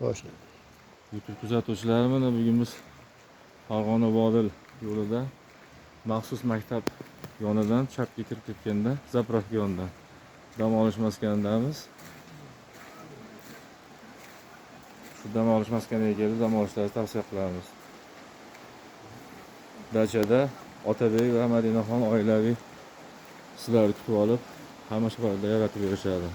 Boshla. YouTube kuzatuvchilari, mana bugun biz Farg'ona Vodil yo'lida maxsus maktab yonidan chapga kirib ketganda zapravka yonidan dam olish maskanidamiz. Shu dam olish maskaniga kelib dam olishlaringizni tavsiya qilamiz. Dachada Otabek va Madinaxon oilaviy sizlarni kutib olib, hamma sharoitda yaratib berishadi.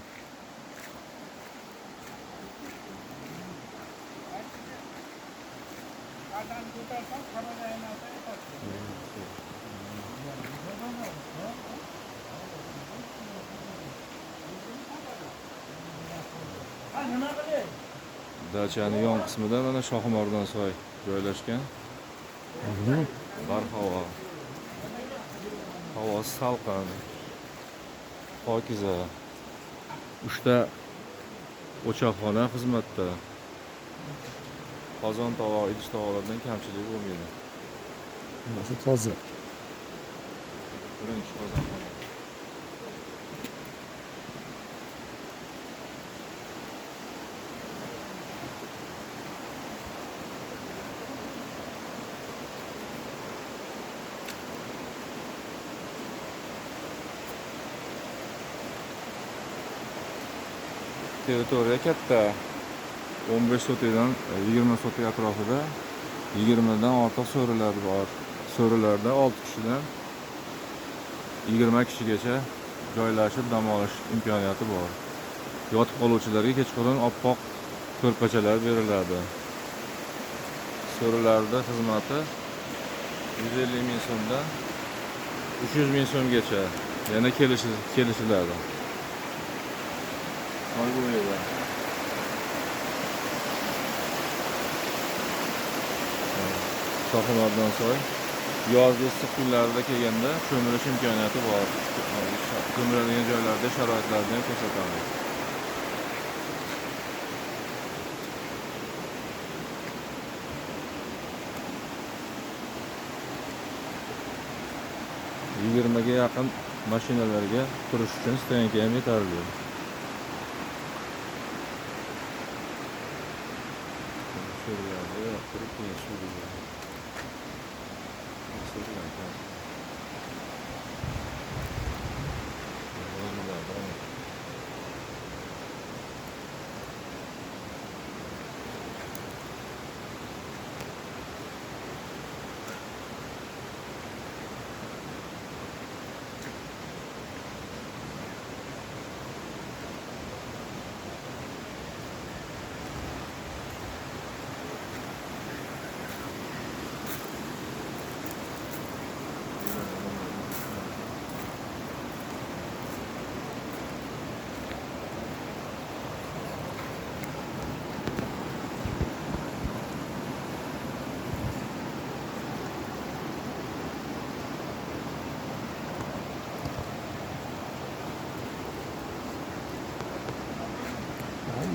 Dachaning yon qismida mana Shohimordon soy joylashgan. Barhavo. Havosi salqin. Pokiza. 3 ta o'choqxona xizmatda. Qozon tovoq, idish tovoqlardan kamchilik bo'lmaydi. Mana toza. Birinchi qozonxona. Territoriya katta. 15 sotikdan 20 sotik atrofida 20 dan ortiq so'rilar bor. So'rilarda 6 kishidan 20 kishigacha joylashib dam olish imkoniyati bor. Yotib qoluvchilarga kechqurun oppoq ko'rpachalar beriladi. So'rilarda xizmati 150 ming so'mdan 300 ming so'mgacha yana kelishiladi. Shohimordon soy. Yozgi issiq kunlarda kelganda ko'mirish imkoniyati bor. Ko'miladigan joylarda sharoitlarni ham ko'rsatamiz. Yigirmaga yaqin mashinalarga turish uchun stoyanka ham yetarli.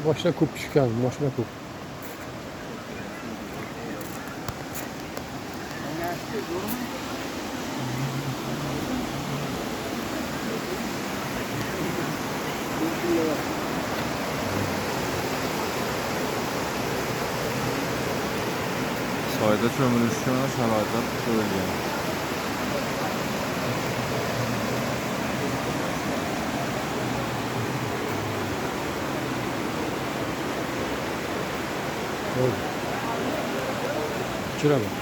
Boshla ko'p tushgan, boshla ko'p. Soyda cho'milish uchun sharoitlar qo'yilgan. Tushiraman.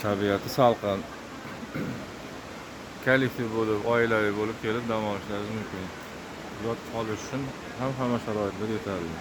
Tabiati salqin. Kollektiv bo'lib, oilaviy bo'lib kelib dam olishlaringiz mumkin. Yotib qolish uchun hamma sharoitlar yetarli.